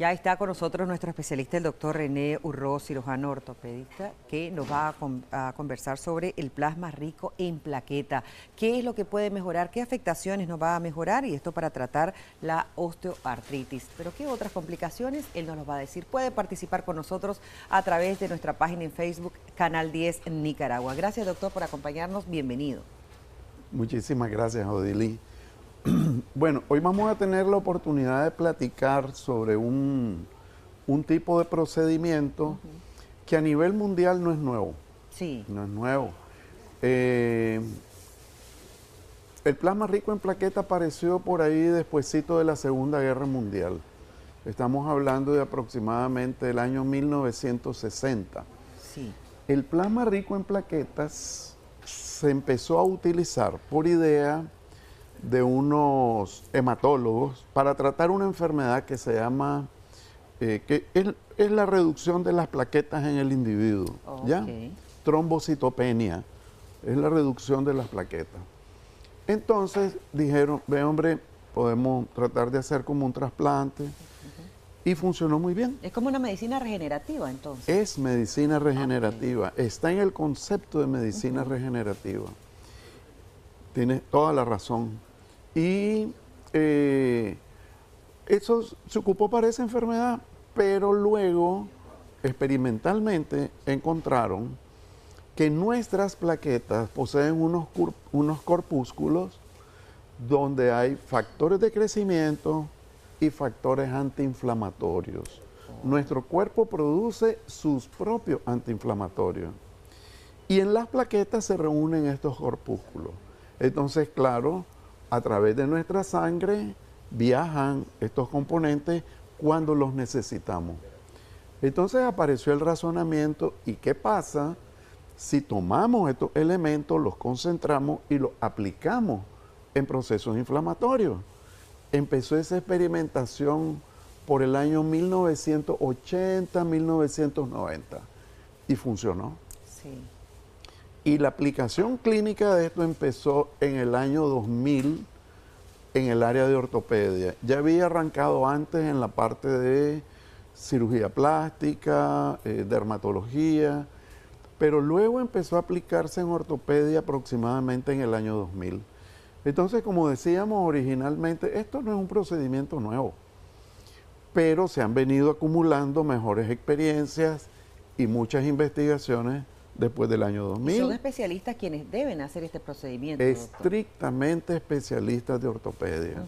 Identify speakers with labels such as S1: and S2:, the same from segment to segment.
S1: Ya está con nosotros nuestro especialista, el doctor René Urroz, cirujano ortopedista, que nos va a conversar sobre el plasma rico en plaqueta. ¿Qué es lo que puede mejorar? ¿Qué afectaciones nos va a mejorar? Y esto para tratar la osteoartritis. Pero ¿qué otras complicaciones? Él nos lo va a decir. Puede participar con nosotros a través de nuestra página en Facebook, Canal 10 en Nicaragua. Gracias, doctor, por acompañarnos. Bienvenido.
S2: Muchísimas gracias, Odilí. Bueno, hoy vamos a tener la oportunidad de platicar sobre un tipo de procedimiento que a nivel mundial no es nuevo.
S1: Sí.
S2: No es nuevo. El plasma rico en plaqueta apareció por ahí despuesito de la Segunda Guerra Mundial. Estamos hablando de aproximadamente el año 1960.
S1: Sí.
S2: El plasma rico en plaquetas se empezó a utilizar por idea de unos hematólogos para tratar una enfermedad que se llama, que es la reducción de las plaquetas en el individuo, ¿ya? Trombocitopenia, es la reducción de las plaquetas. Entonces dijeron, ve hombre, podemos tratar de hacer como un trasplante, y funcionó muy bien.
S1: Es como una medicina regenerativa, entonces.
S2: Es medicina regenerativa, está en el concepto de medicina regenerativa. Tienes toda la razón. Y eso se ocupó para esa enfermedad, pero luego experimentalmente encontraron que nuestras plaquetas poseen unos corpúsculos donde hay factores de crecimiento y factores antiinflamatorios. Nuestro cuerpo produce sus propios antiinflamatorios. Y en las plaquetas se reúnen estos corpúsculos. Entonces, claro, a través de nuestra sangre viajan estos componentes cuando los necesitamos. Entonces apareció el razonamiento, ¿y qué pasa si tomamos estos elementos, los concentramos y los aplicamos en procesos inflamatorios? Empezó esa experimentación por el año 1980, 1990 y funcionó.
S1: Sí.
S2: Y la aplicación clínica de esto empezó en el año 2000 en el área de ortopedia. Ya había arrancado antes en la parte de cirugía plástica, dermatología, pero luego empezó a aplicarse en ortopedia aproximadamente en el año 2000. Entonces, como decíamos originalmente, esto no es un procedimiento nuevo, pero se han venido acumulando mejores experiencias y muchas investigaciones después del año 2000.
S1: ¿Y son especialistas quienes deben hacer este procedimiento,
S2: Estrictamente especialistas de ortopedia.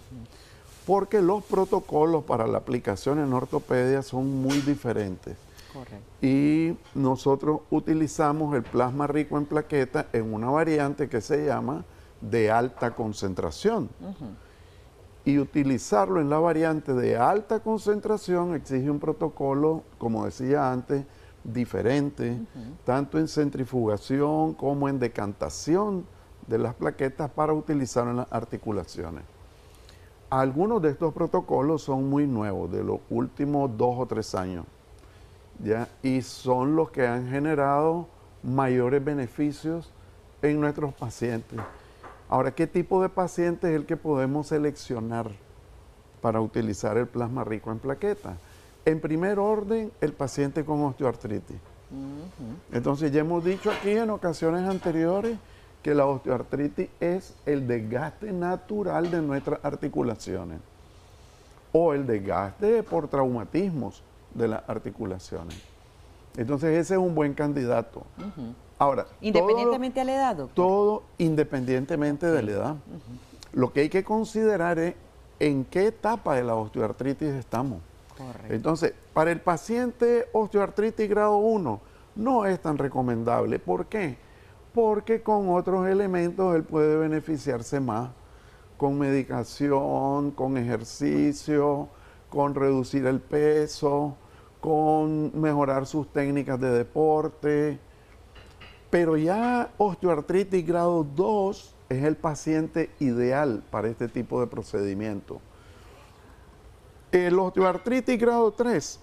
S2: Porque los protocolos para la aplicación en ortopedia son muy diferentes.
S1: Correcto.
S2: Y nosotros utilizamos el plasma rico en plaqueta en una variante que se llama de alta concentración. Y utilizarlo en la variante de alta concentración exige un protocolo, como decía antes, diferente, tanto en centrifugación como en decantación de las plaquetas para utilizar en las articulaciones. Algunos de estos protocolos son muy nuevos, de los últimos 2 o 3 años, ¿ya? Y son los que han generado mayores beneficios en nuestros pacientes. Ahora, ¿qué tipo de paciente es el que podemos seleccionar para utilizar el plasma rico en plaquetas? En primer orden, el paciente con osteoartritis. Entonces, ya hemos dicho aquí en ocasiones anteriores que la osteoartritis es el desgaste natural de nuestras articulaciones o el desgaste por traumatismos de las articulaciones. Entonces, ese es un buen candidato. Ahora,
S1: independientemente de la edad, doctor.
S2: Todo independientemente de la edad. Lo que hay que considerar es en qué etapa de la osteoartritis estamos.
S1: Correcto.
S2: Entonces, para el paciente osteoartritis grado 1 no es tan recomendable. ¿Por qué? Porque con otros elementos él puede beneficiarse más, con medicación, con ejercicio, con reducir el peso, con mejorar sus técnicas de deporte. Pero ya osteoartritis grado 2 es el paciente ideal para este tipo de procedimiento. El osteoartritis grado 3,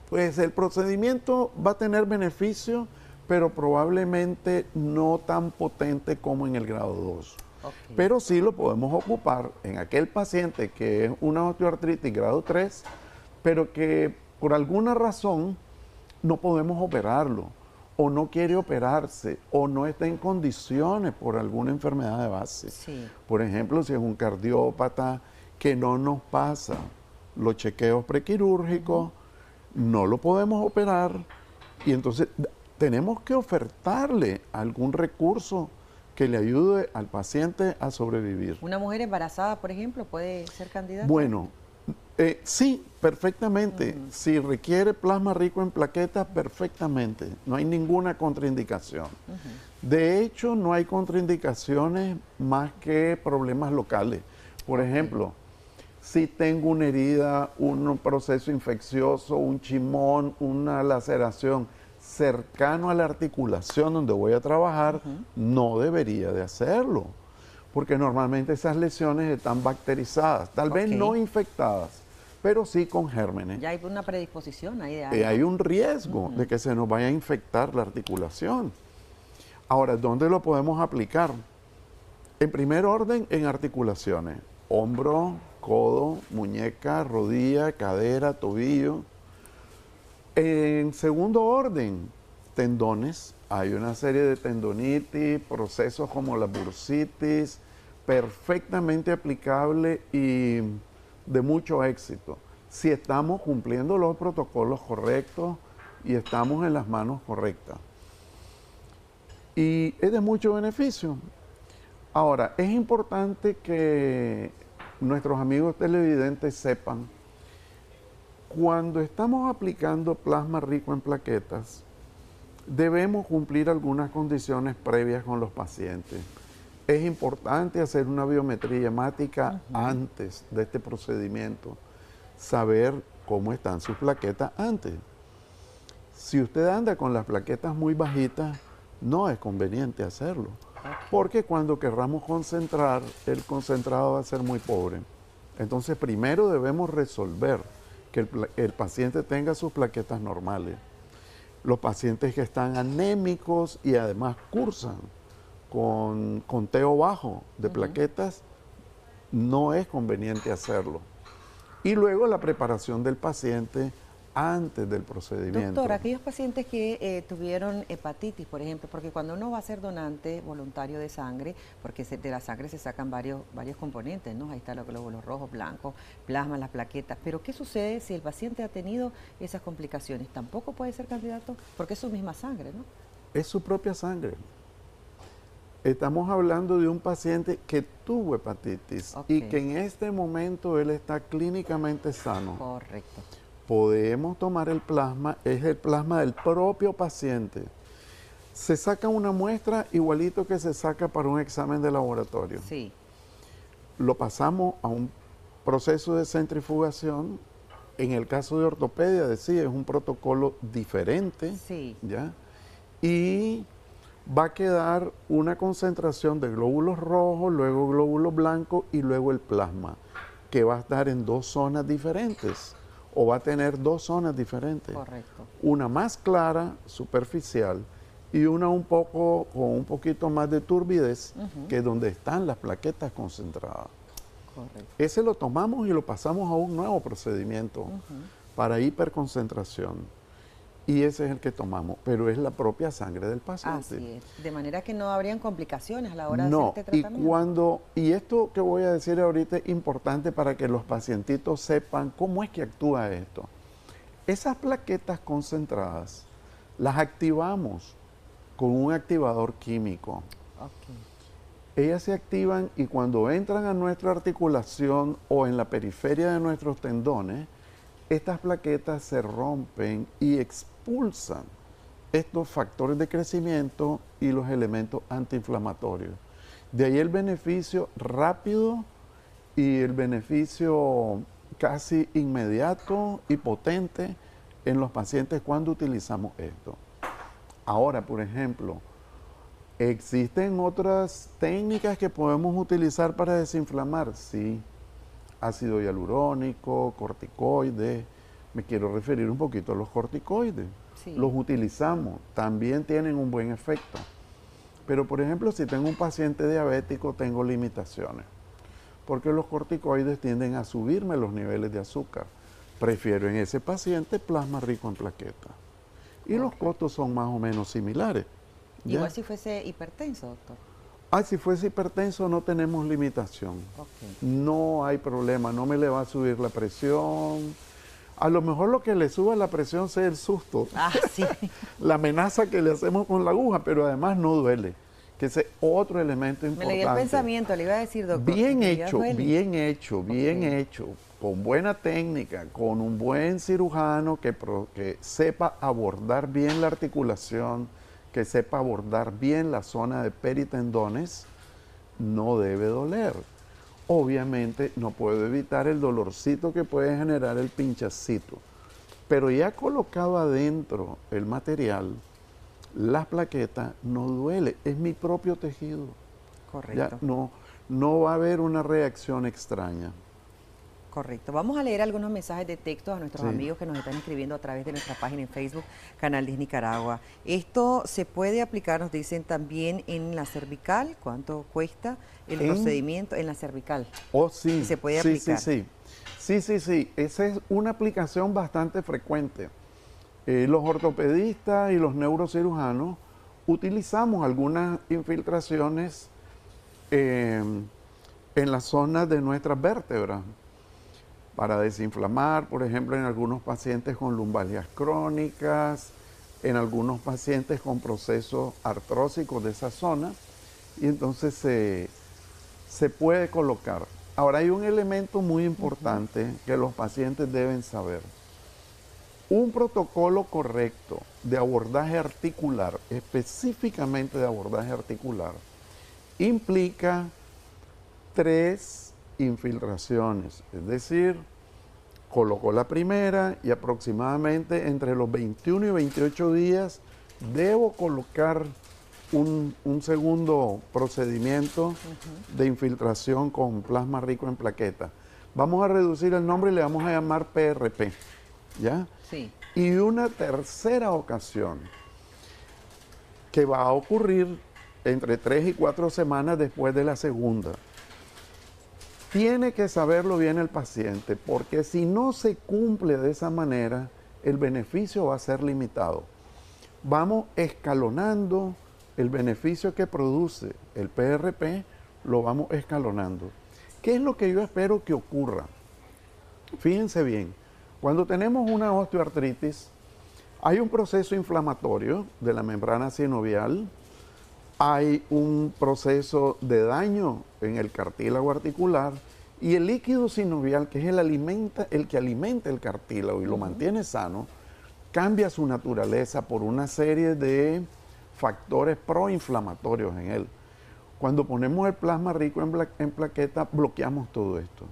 S2: pues el procedimiento va a tener beneficio, pero probablemente no tan potente como en el grado 2. Pero sí lo podemos ocupar en aquel paciente que es una osteoartritis grado 3, pero que por alguna razón no podemos operarlo, o no quiere operarse, o no está en condiciones por alguna enfermedad de base.
S1: Sí.
S2: Por ejemplo, si es un cardiópata que no nos pasa los chequeos prequirúrgicos, no lo podemos operar, y entonces tenemos que ofertarle algún recurso que le ayude al paciente a sobrevivir.
S1: ¿Una mujer embarazada, por ejemplo, puede ser candidata?
S2: Bueno, sí, perfectamente. Si requiere plasma rico en plaquetas, perfectamente. No hay ninguna contraindicación. De hecho, no hay contraindicaciones más que problemas locales. Por ejemplo, si tengo una herida, un proceso infeccioso, un chimón, una laceración cercano a la articulación donde voy a trabajar, no debería de hacerlo, porque normalmente esas lesiones están bacterizadas, tal vez no infectadas, pero sí con gérmenes.
S1: Ya hay una predisposición ahí de
S2: algo. Hay un riesgo de que se nos vaya a infectar la articulación. Ahora, ¿dónde lo podemos aplicar? En primer orden, en articulaciones, hombro, codo, muñeca, rodilla, cadera, tobillo. En segundo orden, tendones. Hay una serie de tendonitis, procesos como la bursitis, perfectamente aplicable y de mucho éxito, si estamos cumpliendo los protocolos correctos y estamos en las manos correctas. Y es de mucho beneficio. Ahora, es importante que nuestros amigos televidentes sepan, cuando estamos aplicando plasma rico en plaquetas, debemos cumplir algunas condiciones previas con los pacientes. Es importante hacer una biometría hemática antes de este procedimiento, saber cómo están sus plaquetas antes. Si usted anda con las plaquetas muy bajitas, no es conveniente hacerlo, porque cuando querramos concentrar, el concentrado va a ser muy pobre. Entonces, primero debemos resolver que el paciente tenga sus plaquetas normales. Los pacientes que están anémicos y además cursan con conteo bajo de plaquetas, no es conveniente hacerlo. Y luego la preparación del paciente antes del procedimiento.
S1: Doctor, aquellos pacientes que tuvieron hepatitis, por ejemplo, porque cuando uno va a ser donante voluntario de sangre, porque de la sangre se sacan varios componentes, ¿no? Ahí están los glóbulos rojos, blancos, plasma, las plaquetas. Pero ¿qué sucede si el paciente ha tenido esas complicaciones? ¿Tampoco puede ser candidato? Porque es su misma sangre, ¿no?
S2: Es su propia sangre. Estamos hablando de un paciente que tuvo hepatitis y que en este momento él está clínicamente sano.
S1: Correcto.
S2: Podemos tomar el plasma, es el plasma del propio paciente. Se saca una muestra igualito que se saca para un examen de laboratorio.
S1: Sí.
S2: Lo pasamos a un proceso de centrifugación. En el caso de ortopedia, decía, es un protocolo diferente.
S1: Sí.
S2: ¿Ya? Y va a quedar una concentración de glóbulos rojos, luego glóbulos blancos y luego el plasma, que va a estar en dos zonas diferentes, o va a tener dos zonas diferentes.
S1: Correcto.
S2: Una más clara, superficial, y una un poco con un poquito más de turbidez, que es donde están las plaquetas concentradas.
S1: Correcto.
S2: Ese lo tomamos y lo pasamos a un nuevo procedimiento para hiperconcentración. Y ese es el que tomamos, pero es la propia sangre del paciente.
S1: Así es. De manera que no habrían complicaciones a la hora de hacer este tratamiento.
S2: Y esto que voy a decir ahorita es importante para que los pacientitos sepan cómo es que actúa esto. Esas plaquetas concentradas las activamos con un activador químico. Ellas se activan y cuando entran a nuestra articulación o en la periferia de nuestros tendones, estas plaquetas se rompen y expulsan estos factores de crecimiento y los elementos antiinflamatorios. De ahí el beneficio rápido y el beneficio casi inmediato y potente en los pacientes cuando utilizamos esto. Ahora, por ejemplo, ¿existen otras técnicas que podemos utilizar para desinflamar? Sí. Ácido hialurónico, corticoides. Me quiero referir un poquito a los corticoides.
S1: Sí.
S2: Los utilizamos, también tienen un buen efecto. Pero, por ejemplo, si tengo un paciente diabético, tengo limitaciones. Porque los corticoides tienden a subirme los niveles de azúcar. prefiero en ese paciente plasma rico en plaqueta. Y los costos son más o menos similares. ¿Ya?
S1: Igual si fuese hipertenso, doctor.
S2: Si fuese hipertenso no tenemos limitación.
S1: Okay.
S2: No hay problema, no me le va a subir la presión. A lo mejor lo que le suba la presión sea el susto.
S1: Sí.
S2: La amenaza que le hacemos con la aguja, pero además no duele. Que ese es otro elemento importante.
S1: Me leí el pensamiento, le iba a decir, doctor.
S2: Bien hecho, bien hecho, bien hecho, con buena técnica, con un buen cirujano que sepa abordar bien la articulación, que sepa abordar bien la zona de peritendones, no debe doler. Obviamente no puedo evitar el dolorcito que puede generar el pinchacito, pero ya colocado adentro el material, las plaquetas, no duele, es mi propio tejido.
S1: Correcto.
S2: Ya no va a haber una reacción extraña.
S1: Correcto. Vamos a leer algunos mensajes de texto a nuestros amigos que nos están escribiendo a través de nuestra página en Facebook, Canal 10 Nicaragua. Esto se puede aplicar, nos dicen, también en la cervical. ¿Cuánto cuesta el procedimiento en la cervical?
S2: Sí.
S1: ¿Se puede aplicar?
S2: Sí. Esa es una aplicación bastante frecuente. Los ortopedistas y los neurocirujanos utilizamos algunas infiltraciones en la zona de nuestras vértebras para desinflamar, por ejemplo, en algunos pacientes con lumbalgias crónicas, en algunos pacientes con procesos artrósicos de esa zona, y entonces se puede colocar. Ahora hay un elemento muy importante que los pacientes deben saber. Un protocolo correcto de abordaje articular, específicamente de abordaje articular, implica 3 infiltraciones, es decir, coloco la primera y aproximadamente entre los 21 y 28 días debo colocar un segundo procedimiento de infiltración con plasma rico en plaqueta. Vamos a reducir el nombre y le vamos a llamar PRP, ¿ya?
S1: Sí.
S2: Y una tercera ocasión que va a ocurrir entre 3 y 4 semanas después de la segunda. Tiene que saberlo bien el paciente, porque si no se cumple de esa manera, el beneficio va a ser limitado. Vamos escalonando el beneficio que produce el PRP, lo vamos escalonando. ¿Qué es lo que yo espero que ocurra? Fíjense bien, cuando tenemos una osteoartritis, hay un proceso inflamatorio de la membrana sinovial, hay un proceso de daño en el cartílago articular y el líquido sinovial, que es el que alimenta el cartílago y lo mantiene sano, cambia su naturaleza por una serie de factores proinflamatorios en él. Cuando ponemos el plasma rico en plaqueta, bloqueamos todo esto.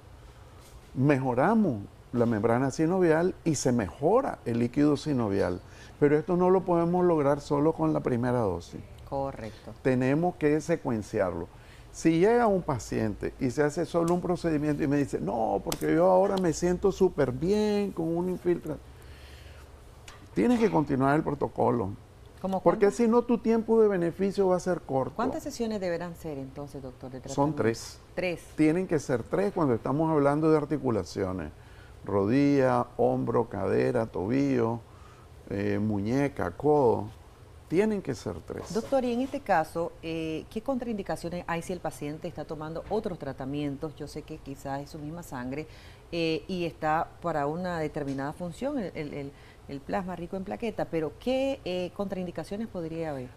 S2: Mejoramos la membrana sinovial y se mejora el líquido sinovial. Pero esto no lo podemos lograr solo con la primera dosis.
S1: Correcto.
S2: Tenemos que secuenciarlo. Si llega un paciente y se hace solo un procedimiento y me dice, no, porque yo ahora me siento súper bien con un infiltrante, tienes que continuar el protocolo. Porque si no, tu tiempo de beneficio va a ser corto.
S1: ¿Cuántas sesiones deberán ser entonces, doctor, de tratamiento?
S2: Son 3.
S1: 3.
S2: Tienen que ser 3 cuando estamos hablando de articulaciones. Rodilla, hombro, cadera, tobillo, muñeca, codo. Tienen que ser 3.
S1: Doctor, y en este caso, ¿qué contraindicaciones hay si el paciente está tomando otros tratamientos? Yo sé que quizás es su misma sangre y está para una determinada función el plasma rico en plaqueta, pero ¿qué contraindicaciones podría haber?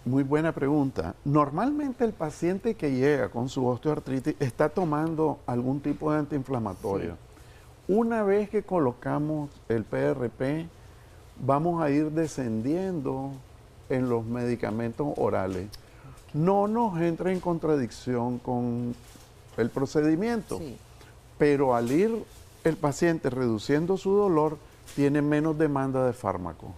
S2: Muy buena pregunta. Normalmente el paciente que llega con su osteoartritis está tomando algún tipo de antiinflamatorio. Sí. Una vez que colocamos el PRP, vamos a ir descendiendo en los medicamentos orales. No nos entra en contradicción con el procedimiento, sí, pero al ir el paciente reduciendo su dolor, tiene menos demanda de fármaco.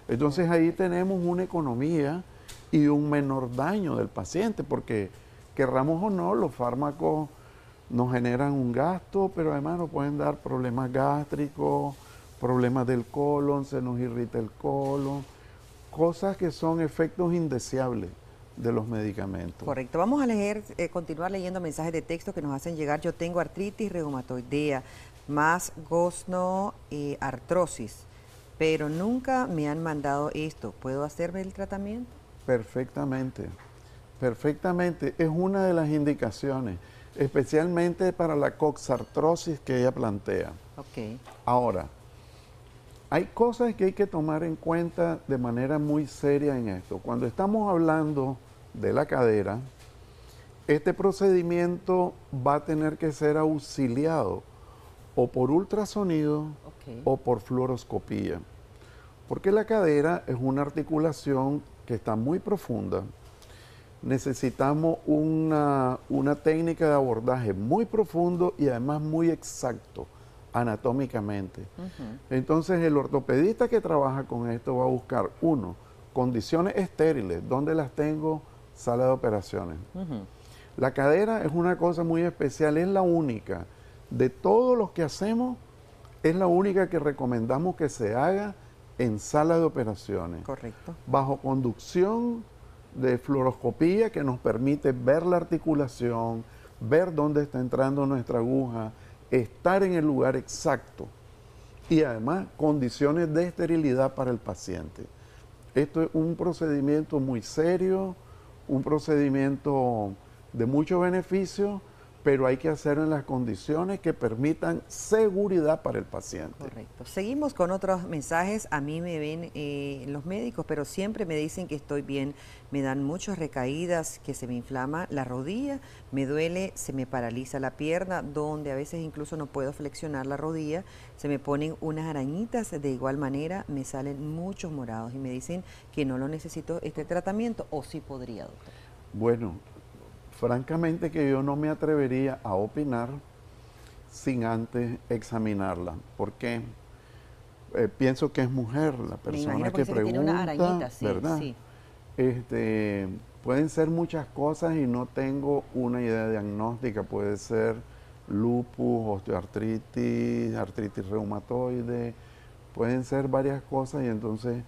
S2: Entonces ahí tenemos una economía y un menor daño del paciente, porque querramos o no, los fármacos nos generan un gasto, pero además nos pueden dar problemas gástricos, problemas del colon, se nos irrita el colon, cosas que son efectos indeseables de los medicamentos.
S1: Correcto. Vamos a leer, continuar leyendo mensajes de texto que nos hacen llegar. Yo tengo artritis reumatoidea. más gozno artrosis, pero nunca me han mandado esto. ¿Puedo hacerme el tratamiento?
S2: Perfectamente, perfectamente. Es una de las indicaciones, especialmente para la coxartrosis que ella plantea.
S1: Ok.
S2: Ahora, hay cosas que hay que tomar en cuenta de manera muy seria en esto. Cuando estamos hablando de la cadera, este procedimiento va a tener que ser auxiliado o por ultrasonido o por fluoroscopía. Porque la cadera es una articulación que está muy profunda. Necesitamos una técnica de abordaje muy profundo y además muy exacto anatómicamente. Entonces el ortopedista que trabaja con esto va a buscar, uno, condiciones estériles, ¿dónde las tengo? Sala de operaciones. La cadera es una cosa muy especial, es la única de todos los que hacemos, es la única que recomendamos que se haga en sala de operaciones.
S1: Correcto.
S2: Bajo conducción de fluoroscopía que nos permite ver la articulación, ver dónde está entrando nuestra aguja, estar en el lugar exacto y además condiciones de esterilidad para el paciente. Esto es un procedimiento muy serio, un procedimiento de mucho beneficio, pero hay que hacerlo en las condiciones que permitan seguridad para el paciente.
S1: Correcto. Seguimos con otros mensajes. A mí me ven los médicos, pero siempre me dicen que estoy bien. Me dan muchas recaídas, que se me inflama la rodilla, me duele, se me paraliza la pierna, donde a veces incluso no puedo flexionar la rodilla. Se me ponen unas arañitas, de igual manera me salen muchos morados y me dicen que no lo necesito este tratamiento, o sí podría, doctor.
S2: Bueno, francamente que yo no me atrevería a opinar sin antes examinarla, porque pienso que es mujer la persona que pregunta,
S1: tiene una arañita, sí,
S2: ¿verdad?
S1: Sí.
S2: Pueden ser muchas cosas y no tengo una idea diagnóstica, puede ser lupus, osteoartritis, artritis reumatoide, pueden ser varias cosas y entonces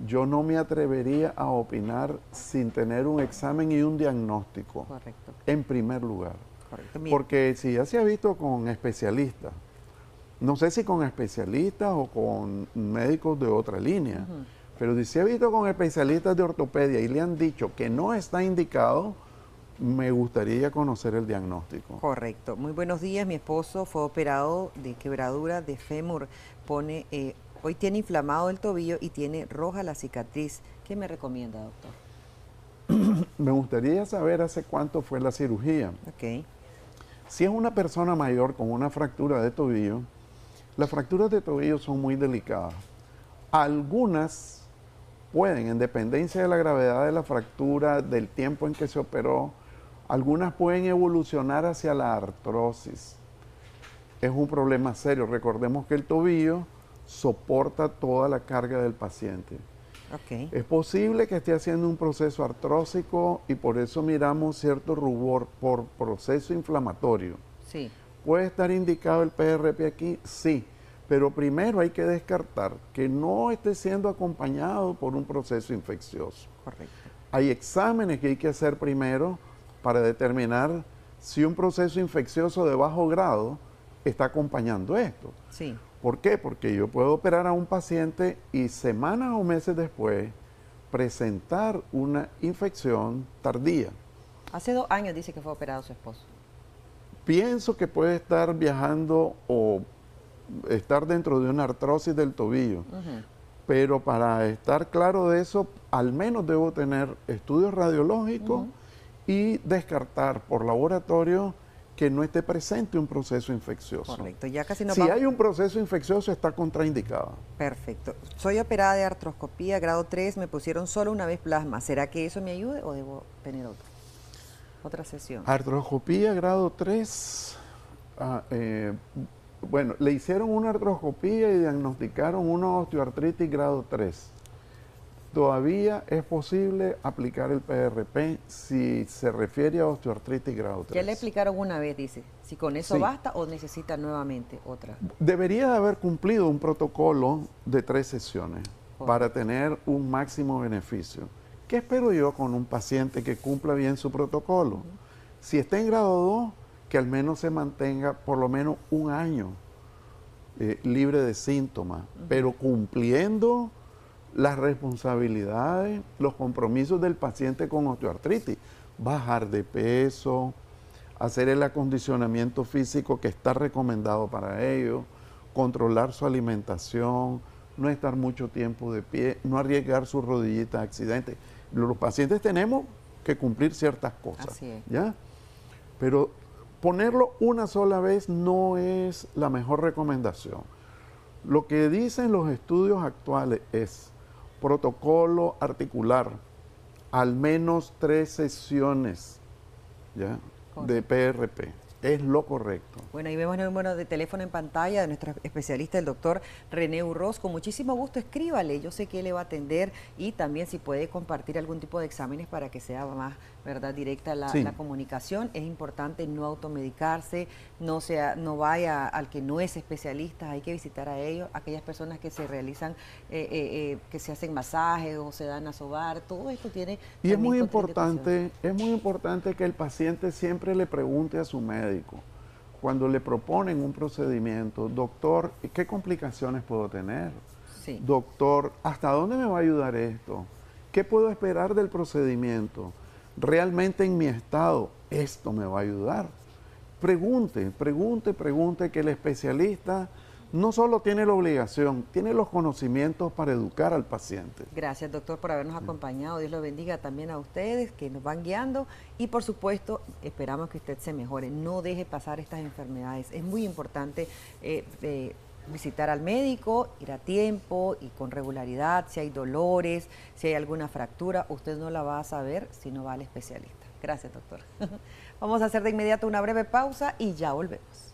S2: yo no me atrevería a opinar sin tener un examen y un diagnóstico.
S1: Correcto.
S2: En primer lugar.
S1: Correcto.
S2: Porque si ya se ha visto con especialistas, no sé si con especialistas o con médicos de otra línea, pero si se ha visto con especialistas de ortopedia y le han dicho que no está indicado, me gustaría conocer el diagnóstico.
S1: Correcto. Muy buenos días. Mi esposo fue operado de quebradura de fémur. Hoy tiene inflamado el tobillo y tiene roja la cicatriz. ¿Qué me recomienda, doctor?
S2: Me gustaría saber hace cuánto fue la cirugía.
S1: Ok.
S2: Si es una persona mayor con una fractura de tobillo, las fracturas de tobillo son muy delicadas. Algunas pueden, en dependencia de la gravedad de la fractura, del tiempo en que se operó, algunas pueden evolucionar hacia la artrosis. Es un problema serio. Recordemos que el tobillo soporta toda la carga del paciente.
S1: Okay.
S2: Es posible que esté haciendo un proceso artrósico y por eso miramos cierto rubor por proceso inflamatorio.
S1: Sí.
S2: ¿Puede estar indicado el PRP aquí? Sí, pero primero hay que descartar que no esté siendo acompañado por un proceso infeccioso.
S1: Correcto.
S2: Hay exámenes que hay que hacer primero para determinar si un proceso infeccioso de bajo grado está acompañando esto.
S1: Sí.
S2: ¿Por qué? Porque yo puedo operar a un paciente y semanas o meses después presentar una infección tardía.
S1: Hace 2 años dice que fue operado su esposo.
S2: Pienso que puede estar viajando o estar dentro de una artrosis del tobillo, pero para estar claro de eso, al menos debo tener estudios radiológicos y descartar por laboratorio que no esté presente un proceso infeccioso.
S1: Correcto, ya casi no.
S2: Si hay un proceso infeccioso, está contraindicado.
S1: Perfecto. Soy operada de artroscopía grado 3, me pusieron solo una vez plasma. ¿Será que eso me ayude o debo tener otra sesión?
S2: Artroscopía grado 3, bueno, le hicieron una artroscopía y diagnosticaron una osteoartritis grado 3. Todavía es posible aplicar el PRP si se refiere a osteoartritis grado 3.
S1: Ya le explicaron una vez, dice, si con eso
S2: Sí.
S1: basta o necesita nuevamente otra.
S2: Debería de haber cumplido un protocolo de 3 sesiones para tener un máximo beneficio. ¿Qué espero yo con un paciente que cumpla bien su protocolo? Si está en grado 2, que al menos se mantenga por lo menos un año libre de síntomas, pero cumpliendo las responsabilidades, los compromisos del paciente con osteoartritis. Bajar de peso, hacer el acondicionamiento físico que está recomendado para ello, controlar su alimentación, no estar mucho tiempo de pie, no arriesgar sus rodillitas a accidentes. Los pacientes tenemos que cumplir ciertas cosas,
S1: Así es.
S2: ¿ya? Pero ponerlo una sola vez no es la mejor recomendación. Lo que dicen los estudios actuales es protocolo articular, al menos 3 sesiones, ¿ya?, de PRP. Es lo correcto.
S1: Bueno, ahí vemos el número de teléfono en pantalla de nuestro especialista, el doctor René Urroz. Con muchísimo gusto, escríbale. Yo sé que él le va a atender y también si puede compartir algún tipo de exámenes para que sea más, ¿verdad?, directa la comunicación. Es importante no automedicarse, no vaya al que no es especialista, hay que visitar a ellos, aquellas personas que se realizan, que se hacen masajes o se dan a sobar, todo esto tiene...
S2: Y es muy importante que el paciente siempre le pregunte a su médico, cuando le proponen un procedimiento, doctor, ¿qué complicaciones puedo tener?
S1: Sí.
S2: Doctor, ¿hasta dónde me va a ayudar esto? ¿Qué puedo esperar del procedimiento? ¿Realmente en mi estado esto me va a ayudar? Pregunte, que el especialista no solo tiene la obligación, tiene los conocimientos para educar al paciente.
S1: Gracias, doctor, por habernos acompañado. Dios lo bendiga también a ustedes que nos van guiando y, por supuesto, esperamos que usted se mejore. No deje pasar estas enfermedades. Es muy importante visitar al médico, ir a tiempo y con regularidad. Si hay dolores, si hay alguna fractura, usted no la va a saber si no va al especialista. Gracias, doctor. Vamos a hacer de inmediato una breve pausa y ya volvemos.